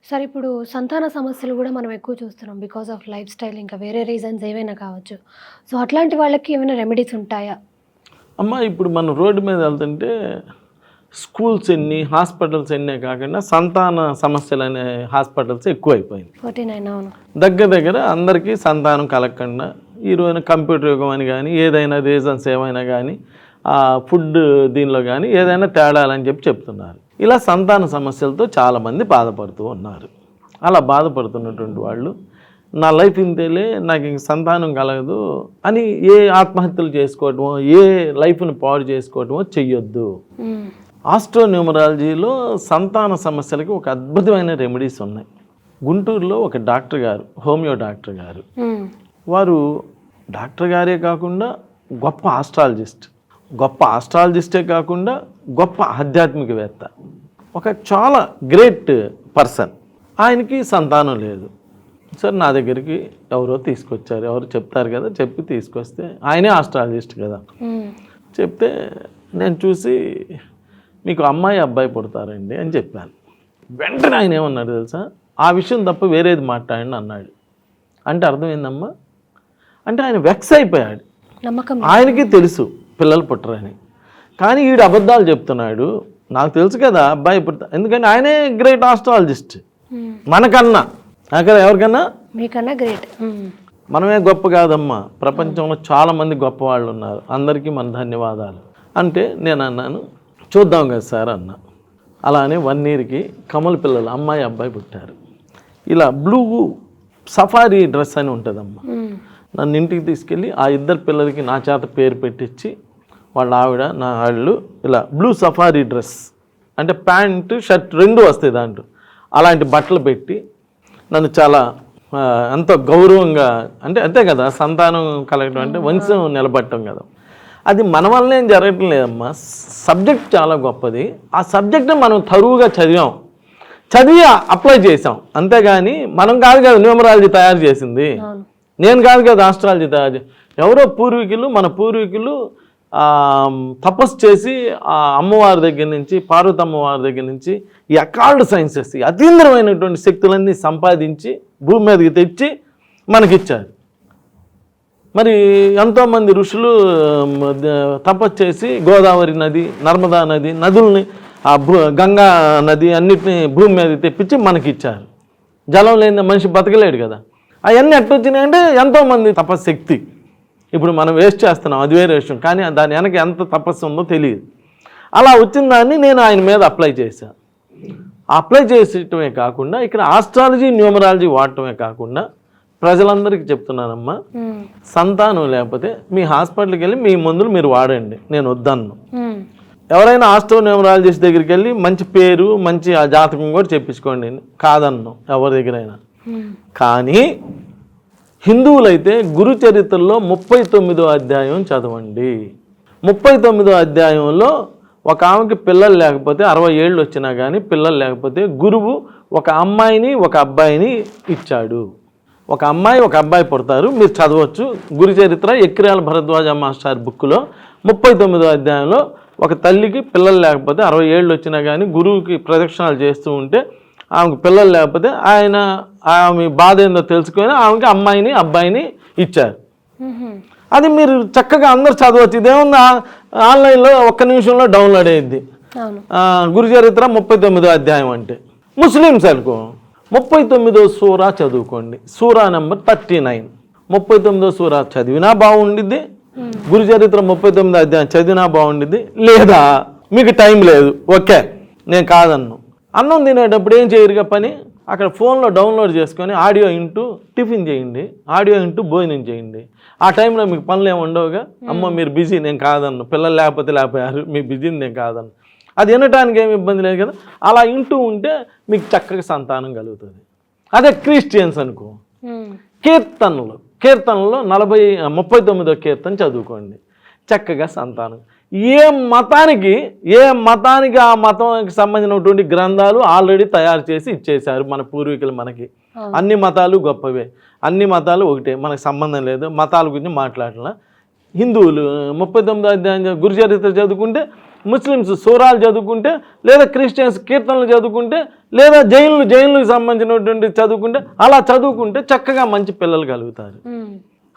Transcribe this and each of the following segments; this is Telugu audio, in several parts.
సరే ఇప్పుడు సంతాన సమస్యలు గూడా మనం ఎక్కువ చూస్తున్నాం. బికాజ్ ఆఫ్ లైఫ్ స్టైల్ ఇంకా వేరే రీజన్స్ ఏవైనా కావచ్చు. సో, అట్లాంటి వాళ్ళకి ఏమైనా రెమెడీస్ ఉంటాయా? అమ్మ ఇప్పుడు మనం రోడ్డు మీద వెళ్తుంటే స్కూల్స్ ఎన్ని హాస్పిటల్స్ ఎన్నే కాకుండా సంతాన సమస్యలు అనే హాస్పిటల్స్ ఎక్కువైపోయింది. 49 అవును. దగ్గర అందరికీ సంతానం కలగకుండా ఈ రోజున కంప్యూటర్ యుగం అని కానీ ఏదైనా రీజన్స్ ఏమైనా కానీ ఫుడ్ దీనిలో కానీ ఏదైనా తేడాలని చెప్తున్నారు. ఇలా సంతాన సమస్యలతో చాలామంది బాధపడుతూ ఉన్నారు. అలా బాధపడుతున్నటువంటి వాళ్ళు నా లైఫ్ ఇంతేలే, నాకు ఇంక సంతానం కలగదు అని ఏ ఆత్మహత్యలు చేసుకోవటమో ఏ లైఫ్ని పాడు చేసుకోవటమో చెయ్యొద్దు. ఆస్ట్రోన్యూమరాలజీలో సంతాన సమస్యలకి ఒక అద్భుతమైన రెమెడీస్ ఉన్నాయి. గుంటూరులో ఒక డాక్టర్ గారు, హోమియో డాక్టర్ గారు, వారు డాక్టర్ గారే కాకుండా గొప్ప ఆస్ట్రాలజిస్టే కాకుండా గొప్ప ఆధ్యాత్మికవేత్త, ఒక చాలా గ్రేట్ పర్సన్. ఆయనకి సంతానం లేదు. సరే నా దగ్గరికి ఎవరో తీసుకొచ్చారు, ఎవరు చెప్తారు కదా, చెప్పి తీసుకొస్తే ఆయనే ఆస్ట్రాలజిస్ట్ కదా, చెప్తే నేను చూసి మీకు అమ్మాయి అబ్బాయి పుడతారండి అని చెప్పాను. వెంటనే ఆయన ఏమన్నాడు తెలుసా, ఆ విషయం తప్ప వేరేది మాట్లాడండి అన్నాడు. అంటే అర్థమైందమ్మా, అంటే ఆయన వెక్స్ అయిపోయాడు. ఆయనకి తెలుసు పిల్లలు పుట్టరని, కానీ వీడు అబద్ధాలు చెప్తున్నాడు. నాకు తెలుసు కదా అబ్బాయి పుడతా, ఎందుకంటే ఆయనే గ్రేట్ ఆస్ట్రాలజిస్ట్ మనకన్నా, అక్కడ ఎవరికన్నా మీకన్నా గ్రేట్. మనమే గొప్ప కాదమ్మా, ప్రపంచంలో చాలామంది గొప్ప వాళ్ళు ఉన్నారు, అందరికీ మన ధన్యవాదాలు. అంటే నేను అన్నాను చూద్దాం కదా సార్ అన్నా. అలానే 1 ఇయర్కి కమల పిల్లలు అమ్మాయి అబ్బాయి పుట్టారు. ఇలా బ్లూ సఫారీ డ్రెస్ అని ఉంటుందమ్మా, నన్ను ఇంటికి తీసుకెళ్ళి ఆ 2 పిల్లలకి నా చేత పేరు పెట్టించి వాళ్ళ ఆవిడ నా వాళ్ళు ఇలా బ్లూ సఫారీ డ్రెస్ అంటే ప్యాంటు షర్ట్ 2 వస్తాయి దాంట్లో, అలాంటి బట్టలు పెట్టి నన్ను చాలా ఎంతో గౌరవంగా, అంటే అంతే కదా సంతానం కలగడం అంటే వంశం నిలబట్టడం కదా, అది మన వల్ల ఏం జరగటం లేదమ్మా. సబ్జెక్ట్ చాలా గొప్పది, ఆ సబ్జెక్ట్ని మనం తరువుగా చదివి అప్లై చేసాం, అంతేగాని మనం కాదు కదా న్యూమరాలజీ తయారు చేసింది, నేను కాదు కదా ఆస్ట్రాలజీ తయారు చేసి. ఎవరో మన పూర్వీకులు తపస్సు చేసి ఆ అమ్మవారి దగ్గర నుంచి, పార్వతి అమ్మవారి దగ్గర నుంచి ఈ అకాల్డ్ సైన్సెస్, అతీంద్రమైనటువంటి శక్తులన్నీ సంపాదించి భూమి మీదకి తెచ్చి మనకిచ్చారు. మరి ఎంతోమంది ఋషులు తపస్సు చేసి గోదావరి నది, నర్మదా నది, నదుల్ని గంగా నది అన్నిటిని భూమి మీద తెప్పించి మనకిచ్చారు. జలం లేని మనిషి బతకలేడు కదా. అవన్నీ ఎట్టొచ్చినాయంటే ఎంతోమంది తపశక్తి. ఇప్పుడు మనం వేస్ట్ చేస్తున్నాం, అది వేరే విషయం, కానీ దాని వెనక ఎంత తపస్సు ఉందో తెలియదు. అలా వచ్చిన దాన్ని నేను ఆయన మీద అప్లై చేశాను. అప్లై చేసేయటమే కాకుండా ఇక్కడ ఆస్ట్రాలజీ న్యూమరాలజీ వాడటమే కాకుండా ప్రజలందరికీ చెప్తున్నానమ్మా, సంతానం లేకపోతే మీ హాస్పిటల్కి వెళ్ళి మీ మందులు మీరు వాడండి, నేను వద్దన్ను. ఎవరైనా ఆస్ట్రోన్యూమరాలజిస్ట్ దగ్గరికి వెళ్ళి మంచి పేరు మంచి ఆ జాతకం కూడా చెప్పించుకోండి, కాదన్ను ఎవరి దగ్గరైనా. కానీ హిందువులైతే గురు చరిత్రలో 39వ అధ్యాయం చదవండి. 39వ అధ్యాయంలో ఒక ఆమెకి పిల్లలు లేకపోతే 60 ఏళ్ళు వచ్చినా కానీ పిల్లలు లేకపోతే గురువు ఒక అమ్మాయిని ఒక అబ్బాయిని ఇచ్చాడు. ఒక అమ్మాయి ఒక అబ్బాయి పుడతారు, మీరు చదవచ్చు. గురు చరిత్ర ఎక్కిరాల భరద్వాజ మాస్టర్ బుక్లో 39వ అధ్యాయంలో ఒక తల్లికి పిల్లలు లేకపోతే 60 ఏళ్ళు వచ్చినా కానీ గురువుకి ప్రదక్షిణాలు చేస్తూ ఉంటే ఆమెకు పిల్లలు లేకపోతే ఆమె బాధ ఏందో తెలుసుకొని ఆమెకి అమ్మాయిని అబ్బాయిని ఇచ్చారు. అది మీరు చక్కగా అందరు చదవచ్చు. ఇదేమన్నా ఆన్లైన్లో 1 నిమిషంలో డౌన్లోడ్ అయ్యింది. గురు చరిత్ర 39వ అధ్యాయం అంటే ముస్లిమ్స్ అనుకో 39వ సూరా చదువుకోండి, సూరా నెంబర్ 39. 39వ సూరా చదివినా బాగుండిద్ది, గురు చరిత్ర 39వ అధ్యాయం చదివినా బాగుండిద్ది. లేదా మీకు టైం లేదు, ఓకే నేను కాదన్ను. అన్నం తినేటప్పుడు ఏం చేయరుగా పని, అక్కడ ఫోన్లో డౌన్లోడ్ చేసుకొని ఆడియో ఇంటూ టిఫిన్ చేయండి, ఆడియో ఇంటూ భోజనం చేయండి. ఆ టైంలో మీకు పనులు ఏమి ఉండవుగా. అమ్మ మీరు బిజీ, నేను కాదన్ను, పిల్లలు లేకపోతే లేకపోయారు, మీ బిజీని నేను కాదన్ను. అది వినటానికి ఏమి ఇబ్బంది లేదు కదా. అలా ఇంటూ ఉంటే మీకు చక్కగా సంతానం కలుగుతుంది. అదే క్రిస్టియన్స్ అనుకో, కీర్తనలో 39వ కీర్తన చదువుకోండి, చక్కగా సంతానం. ఏ మతానికి ఆ మతానికి సంబంధించినటువంటి గ్రంథాలు ఆల్రెడీ తయారు చేసి ఇచ్చేశారు మన పూర్వీకులు మనకి. అన్ని మతాలు గొప్పవే, అన్ని మతాలు ఒకటే, మనకు సంబంధం లేదు, మతాల గురించి మాట్లాడాల. హిందువులు 39వ అధ్యాయం గురుచరిత్ర చదువుకుంటే, ముస్లిమ్స్ సూరాలు చదువుకుంటే, లేదా క్రిస్టియన్స్ కీర్తనలు చదువుకుంటే, లేదా జైన్లకు సంబంధించినటువంటి చదువుకుంటే, అలా చదువుకుంటే చక్కగా మంచి పిల్లలు కలుగుతారు.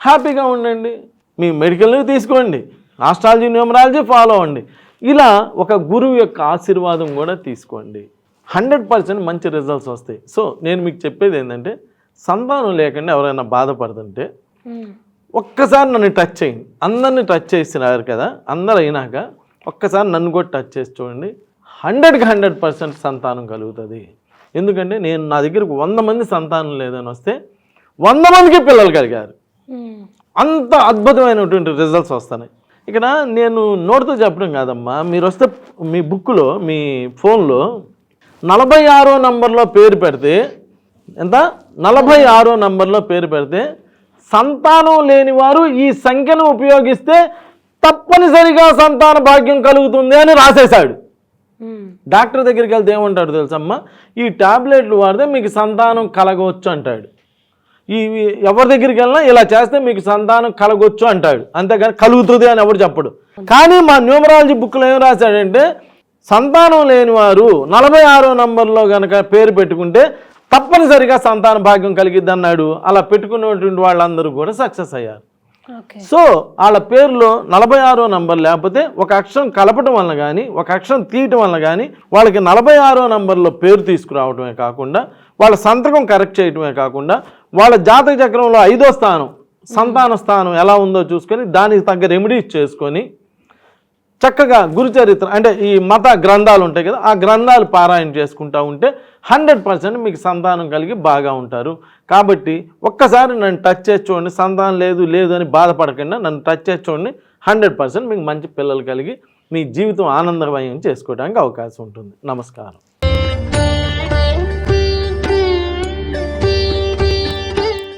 హ్యాపీగా ఉండండి. మీ మెడికల్ని తీసుకోండి, ఆస్ట్రాలజీ న్యూమరాలజీ ఫాలో అవ్వండి. ఇలా ఒక గురువు యొక్క ఆశీర్వాదం కూడా తీసుకోండి. 100% మంచి రిజల్ట్స్ వస్తాయి. సో నేను మీకు చెప్పేది ఏంటంటే, సంతానం లేకుండా ఎవరైనా బాధపడుతుంటే ఒక్కసారి నన్ను టచ్ చేయండి. అందరినీ టచ్ చేసినారు కదా, అందరు అయినాక ఒక్కసారి నన్ను కూడా టచ్ చేసి చూడండి. 100% సంతానం కలుగుతుంది. ఎందుకంటే నా దగ్గరకు 100 మంది సంతానం లేదని వస్తే 100 మందికి పిల్లలు కలిగారు. అంత అద్భుతమైనటువంటి రిజల్ట్స్ వస్తున్నాయి. ఇక్కడ నేను నోటితో చెప్పడం కాదమ్మా, మీరు వస్తే మీ బుక్లో మీ ఫోన్లో 46వ నంబర్లో పేరు పెడితే, ఎంత 46వ నంబర్లో పేరు పెడితే, సంతానం లేని వారు ఈ సంఖ్యను ఉపయోగిస్తే తప్పనిసరిగా సంతాన భాగ్యం కలుగుతుంది అని రాసేశాడు. డాక్టర్ దగ్గరికి వెళ్తే ఏమంటాడు తెలుసమ్మా, ఈ టాబ్లెట్లు వాడితే మీకు సంతానం కలగవచ్చు అంటాడు. ఎవరి దగ్గరికి వెళ్ళినా ఇలా చేస్తే మీకు సంతానం కలగొచ్చు అంటాడు, అంతేగాని కలుగుతుంది అని ఎవరు చెప్పడు. కానీ మా న్యూమరాలజీ బుక్లో ఏం రాశాడంటే, సంతానం లేని వారు 46వ నంబర్లో కనుక పేరు పెట్టుకుంటే తప్పనిసరిగా సంతాన భాగ్యం కలిగిద్ది అన్నాడు. అలా పెట్టుకున్నటువంటి వాళ్ళందరూ కూడా సక్సెస్ అయ్యారు. సో వాళ్ళ పేరులో 46వ నంబర్ లేకపోతే ఒక అక్షరం కలపటం వల్ల కానీ, ఒక అక్షరం తీయటం వల్ల కానీ వాళ్ళకి 46వ నంబర్లో పేరు తీసుకురావటమే కాకుండా, వాళ్ళ సంతకం కరెక్ట్ చేయటమే కాకుండా, వాళ్ళ జాతక చక్రంలో 5వ స్థానం సంతాన స్థానం ఎలా ఉందో చూసుకొని దానికి తగ్గ రెమెడీస్ చేసుకొని చక్కగా గురుచరిత్ర అంటే ఈ మత గ్రంథాలు ఉంటాయి కదా, ఆ గ్రంథాలు పారాయణ చేసుకుంటూ ఉంటే 100% మీకు సంతానం కలిగి బాగా ఉంటారు. కాబట్టి ఒక్కసారి నన్ను టచ్ చేసి చూడండి. సంతానం లేదు అని బాధపడకుండా నన్ను టచ్ చేసి చూడండి. 100% మీకు మంచి పిల్లలు కలిగి మీ జీవితం ఆనందమయం చేసుకోవడానికి అవకాశం ఉంటుంది. నమస్కారం.